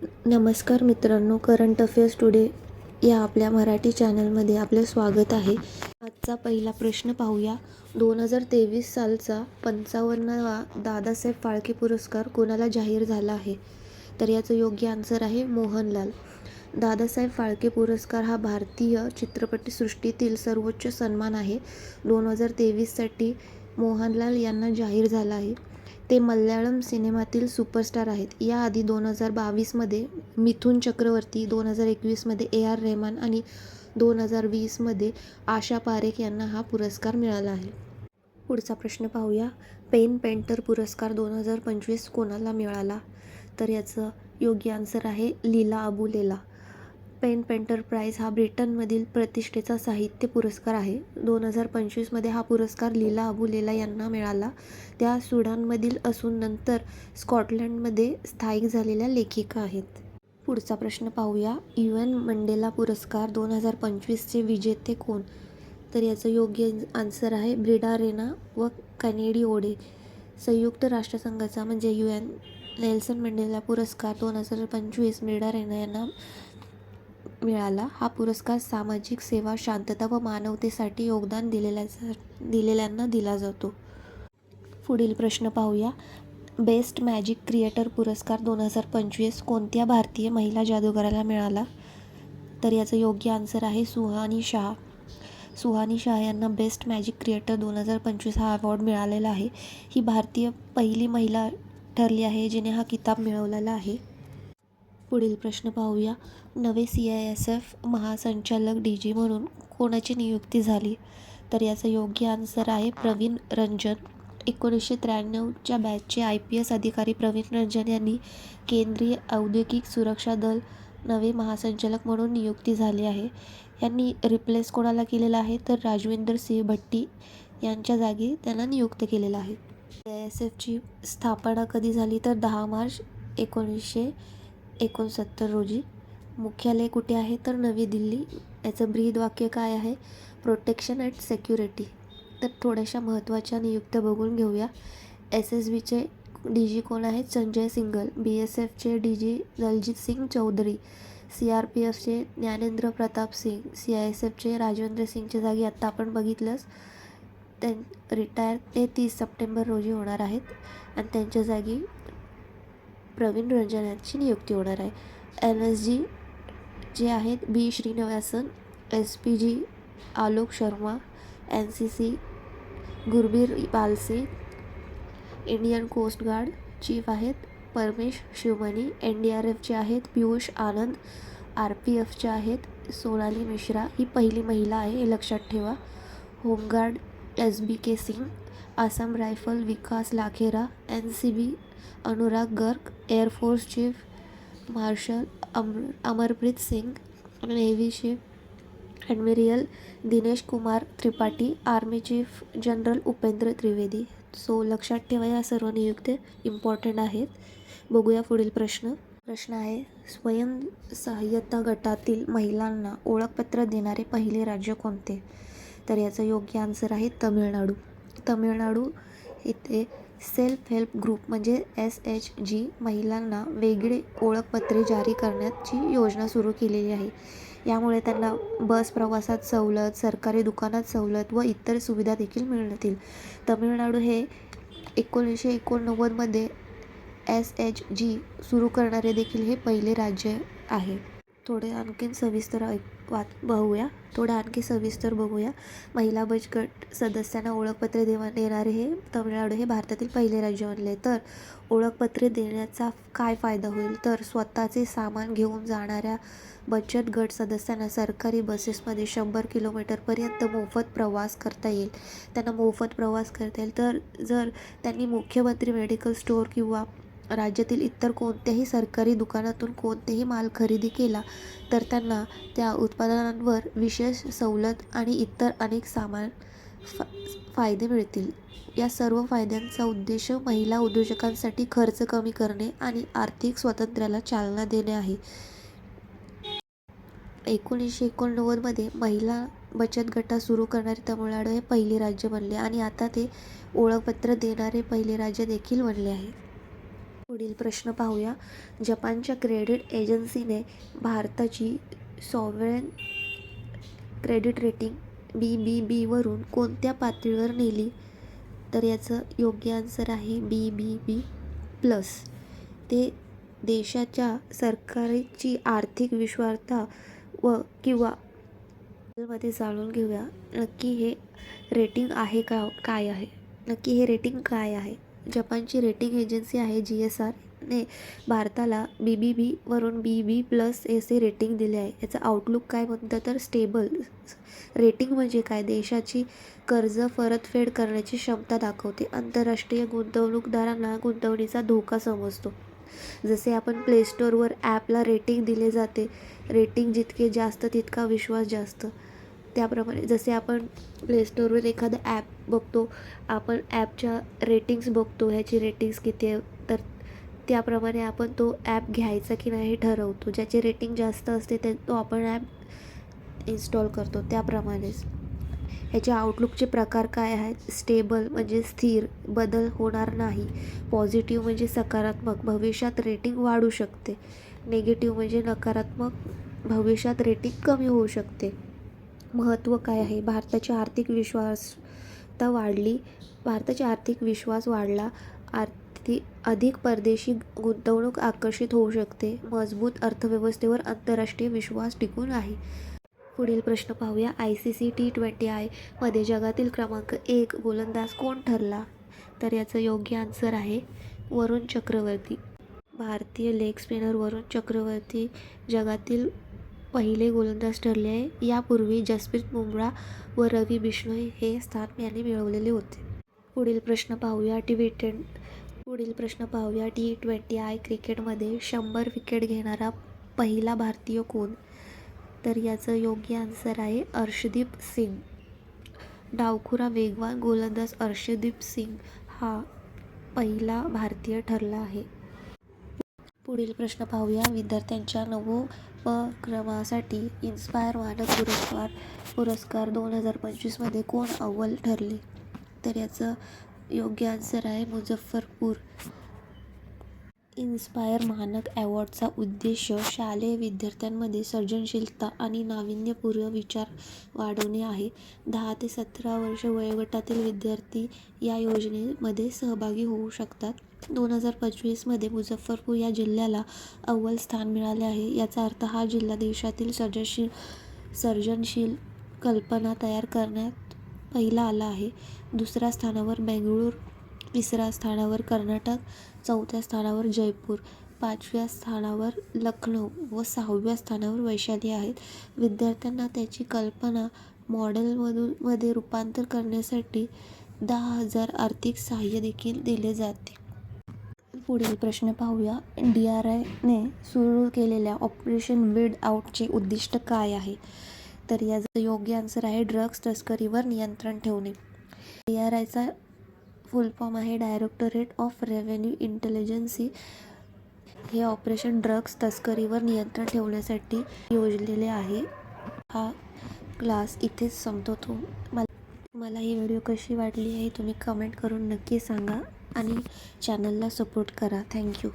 नमस्कार मित्रांनो, current affairs today या आपल्या मराठी चॅनलमध्ये आपले स्वागत आहे. आजचा पहिला प्रश्न पाहूया. 2023 सालचा 55वा दादासाहेब फाळके पुरस्कार कोणाला जाहीर झाला आहे? तर याचं योग्य आन्सर आहे मोहनलाल. दादासाहेब फाळके पुरस्कार हा भारतीय चित्रपटसृष्टीतील सर्वोच्च सन्मान आहे. 2023साठी मोहनलाल यांना जाहीर झाला आहे. ते मल्याळम सिनेमातील सुपरस्टार आहेत. याआधी 2022मध्ये मिथुन चक्रवर्ती, 2021मध्ये ए.आर. रेहमान आणि 2020मध्ये आशा पारेख यांना हा पुरस्कार मिळाला आहे. पुढचा प्रश्न पाहूया. पेन पेंटर पुरस्कार 2025 कोणाला मिळाला? तर याचं योग्य आन्सर आहे लीला अबुलेला. पेन पेंटर प्राइज हा ब्रिटनमधील प्रतिष्ठेचा साहित्य पुरस्कार आहे. 2025मध्ये हा पुरस्कार लीला अबुलेला यांना मिळाला. त्या सुडानमधील असून नंतर स्कॉटलंडमध्ये स्थायिक झालेल्या लेखिका आहेत. पुढचा प्रश्न पाहूया. UN मंडेला पुरस्कार 2025चे विजेते कोण? तर याचं योग्य आन्सर आहे ब्रिडा रेना व कॅनेडी ओडे. संयुक्त राष्ट्रसंघाचा म्हणजे UN नेल्सन मंडेला पुरस्कार 2025 ब्रिडा रेना यांना मिळाला. हा पुरस्कार सामाजिक सेवा, शांतता व मानवतेसाठी योगदान दिलेल्यांना दिला जातो. पुढील प्रश्न पाहूया. बेस्ट मॅजिक क्रिएटर पुरस्कार 2025 कोणत्या भारतीय महिला जादूगाराला मिळाला? तर याचं योग्य आन्सर आहे सुहानी शाह. सुहानी शाह यांना बेस्ट मॅजिक क्रिएटर 2025 हा अवॉर्ड मिळालेला आहे. ही भारतीय पहिली महिला ठरली आहे जिने हा किताब मिळवलेला आहे. पुढील प्रश्न पाहूया. नवे CISF महासंचालक DG म्हणून कोणाची नियुक्ती झाली? तर याचं योग्य आन्सर आहे प्रवीण रंजन. 1993च्या बॅचचे IPS अधिकारी प्रवीण रंजन यांनी केंद्रीय औद्योगिक सुरक्षा दल नवे महासंचालक म्हणून नियुक्ती झाली आहे. यांनी रिप्लेस कोणाला केलेलं आहे? तर राजविंदर सिंह भट्टी यांच्या जागी त्यांना नियुक्त केलेलं आहे. CISFची स्थापना कधी झाली? तर 10 मार्च 1969 रोजी. मुख्यालय कुठे आहे? तर नवी दिल्ली. याचं ब्रीद वाक्य काय आहे? Protection and security. तर थोड्याशा महत्त्वाच्या नियुक्त्या बघून घेऊया. SSBचे DG कोण आहेत? संजय सिंगल. BSFचे DG दलजीत सिंग चौधरी. CRPFचे ज्ञानेंद्र प्रताप सिंग. CISFचे राजवेंद्र सिंगच्या जागी आत्ता आपण बघितलंच रिटायर ते 30 सप्टेंबर रोजी होणार आहेत आणि त्यांच्या जागी प्रवीण रंजन यांची नियुक्ती होणार आहे. NSG जे आहेत B Srinivasan. SPG Alok Sharma. NCC Gurbir Palsingh. Indian coast guard chief आहेत परमेश शिवमणी. NDRFचे आहेत पियुष आनंद. RPFचे आहेत सोनाली मिश्रा. ही पहिली महिला आहे, हे लक्षात ठेवा. Home guard SBK Singh. Assam rifle Vikas Lakhera. NCB Anurag Garg. Air force chief marshal Amarpreet Singh. Navy chief admiral Dinesh Kumar Tripathi. Army chief general Upendra Trivedi. So लक्षात ठेवा, या सर्व नियुक्त्या इम्पॉर्टंट आहेत. बघूया पुढील प्रश्न. प्रश्न आहे स्वयंसहाय्यता गटातील महिलांना ओळखपत्र देणारे पहिले राज्य कोणते? तर याचं योग्य आन्सर आहे तमिळनाडू. तमिळनाडू इथे सेल्फ हेल्प ग्रुप म्हणजे SHG महिलांना वेगळे ओळखपत्रे जारी करण्याची योजना सुरू केलेली आहे. यामुळे त्यांना बस प्रवासात सवलत, सरकारी दुकानात सवलत व इतर सुविधा देखील मिळतील. तमिळनाडू हे 1989मध्ये SHG सुरू करणारे देखील हे पहिले राज्य आहे. थोडे आणखी सविस्तर बघूया. महिला बचत गट सदस्यांना ओळखपत्रे देणारे हे तमिळनाडू हे भारतातील पहिले राज्य बनले. तर ओळखपत्रे देण्याचा काय फायदा होईल? तर स्वतःचे सामान घेऊन जाणाऱ्या बचत गट सदस्यांना सरकारी बसेसमध्ये 100 किलोमीटरपर्यंत मोफत प्रवास करता येईल. त्यांना मोफत प्रवास करता येईल. तर जर त्यांनी मुख्यमंत्री मेडिकल स्टोअर किंवा राज्यातील इतर कोणत्याही सरकारी दुकानातून कोणतेही माल खरेदी केला तर त्यांना त्या उत्पादनांवर विशेष सवलत आणि इतर अनेक फायदे मिळतील. या सर्व फायद्यांचा उद्देश महिला उद्योजकांसाठी खर्च कमी करणे आणि आर्थिक स्वातंत्र्याला चालना देणे आहे. 1989मध्ये महिला बचत गट सुरू करणारे तमिळनाडू हे पहिले राज्य बनले आणि आता ते ओळखपत्र देणारे पहिले राज्य देखील बनले आहे. पुढील प्रश्न पाहूया. जपानच्या क्रेडिट एजन्सीने भारताची सॉव्हरेन क्रेडिट रेटिंग BBB वरून कोणत्या पातळीवर नेली? तर याचं योग्य आन्सर आहे BBB प्लस. ते देशाच्या सरकारची आर्थिक विश्वासार्हता किंवा मध्ये जाणून घेऊया नक्की हे रेटिंग आहे काय आहे. नक्की हे रेटिंग काय आहे? जपानची रेटिंग एजन्सी आहे GSR ने भारताला BBB वरून BB+ असे रेटिंग दिले आहे. याचं आउटलुक काय म्हणतं तर स्टेबल. रेटिंग म्हणजे काय? देशाची कर्ज परतफेड करण्याची क्षमता दाखवते. आंतरराष्ट्रीय गुंतवणूकदारांना गुंतवणुकीचा धोका समजतो. जसे आपण प्ले स्टोअरवर ॲपला रेटिंग दिले जाते. रेटिंग जितके जास्त तितका विश्वास जास्त. त्याप्रमाणे जसे आपण प्ले स्टोअरवर एखादं ॲप बघतो, आपण ॲपच्या रेटिंग्स बघतो, ह्याची रेटिंग्स किती आहे, तर त्याप्रमाणे आपण तो ॲप घ्यायचा की नाही हे ठरवतो. ज्याची रेटिंग जास्त असते तो आपण ॲप इन्स्टॉल करतो. त्याप्रमाणेच ह्याचे आउटलुकचे प्रकार काय आहेत? स्टेबल म्हणजे स्थिर, बदल होणार नाही. पॉझिटिव्ह म्हणजे सकारात्मक, भविष्यात रेटिंग वाढू शकते. निगेटिव्ह म्हणजे नकारात्मक, भविष्यात रेटिंग कमी होऊ शकते. महत्त्व काय आहे? भारताची आर्थिक विश्वास वाढला. अधिक परदेशी गुंतवणूक आकर्षित होऊ शकते. मजबूत अर्थव्यवस्थेवर आंतरराष्ट्रीय विश्वास टिकून आहे. पुढील प्रश्न पाहूया. ICC T20I मध्ये जगातील क्रमांक 1 गोलंदाज कोण ठरला? तर याचं योग्य आन्सर आहे वरुण चक्रवर्ती. भारतीय लेग स्पिनर वरुण चक्रवर्ती जगातील पहिले गोलंदाज ठरले आहे. यापूर्वी जसप्रीत बुमराह व रवी बिश्नोई हे स्थान यांनी मिळवलेले होते. पुढील प्रश्न पाहूया. T20I क्रिकेटमध्ये 100 विकेट घेणारा पहिला भारतीय कोण? तर याचं योग्य आन्सर आहे अर्शदीप सिंग. डावखुरा वेगवान गोलंदाज अर्शदीप सिंग हा पहिला भारतीय ठरला आहे. पुढील प्रश्न पाहूया. विद्यार्थ्यांच्या नवोपक्रमासाठी इन्स्पायर मानक पुरस्कार 2025 मध्ये कोण अव्वल ठरले? तर याचं योग्य आन्सर आहे मुझफ्फरपूर. इन्स्पायर मानक अवॉर्डचा उद्देश शालेय विद्यार्थ्यांमध्ये सर्जनशीलता आणि नाविन्यपूर्ण विचार वाढवणे आहे. 10 ते 17 वर्ष वयोगटातील विद्यार्थी या योजनेमध्ये सहभागी होऊ शकतात. 2025 मध्ये मुझफ्फरपूर या जिल्ह्याला अव्वल स्थान मिळाले आहे. याचा अर्थ हा जिल्हा देशातील सर्जनशील कल्पना तयार करण्यात पहिला आला आहे. दुसऱ्या स्थानावर बेंगळूर, तिसऱ्या स्थानावर कर्नाटक, चौथ्या स्थानावर जयपूर, 5व्या स्थानावर लखनौ व 6व्या स्थानावर वैशाली आहेत. विद्यार्थ्यांना त्याची कल्पना मॉडेलमध्ये रूपांतर करण्यासाठी 10,000 आर्थिक सहाय्य देखील दिले जाते. पुढील प्रश्न पाहूया. DRIने सुरू केलेल्या ऑपरेशन वीड आउटचे उद्दिष्ट काय आहे? तर याचं योग्य आन्सर आहे ड्रग्ज तस्करीवर नियंत्रण ठेवणे. DRIचा फुल फॉर्म आहे डायरेक्टोरेट ऑफ रेव्हेन्यू इंटेलिजन्स. हे ऑपरेशन ड्रग्ज तस्करीवर नियंत्रण ठेवण्यासाठी योजलेले आहे. हा क्लास इथेच संपतो. मला ही व्हिडिओ कशी वाटली आहे तुम्ही कमेंट करून नक्की सांगा आणि चॅनलला सपोर्ट करा. थँक्यू.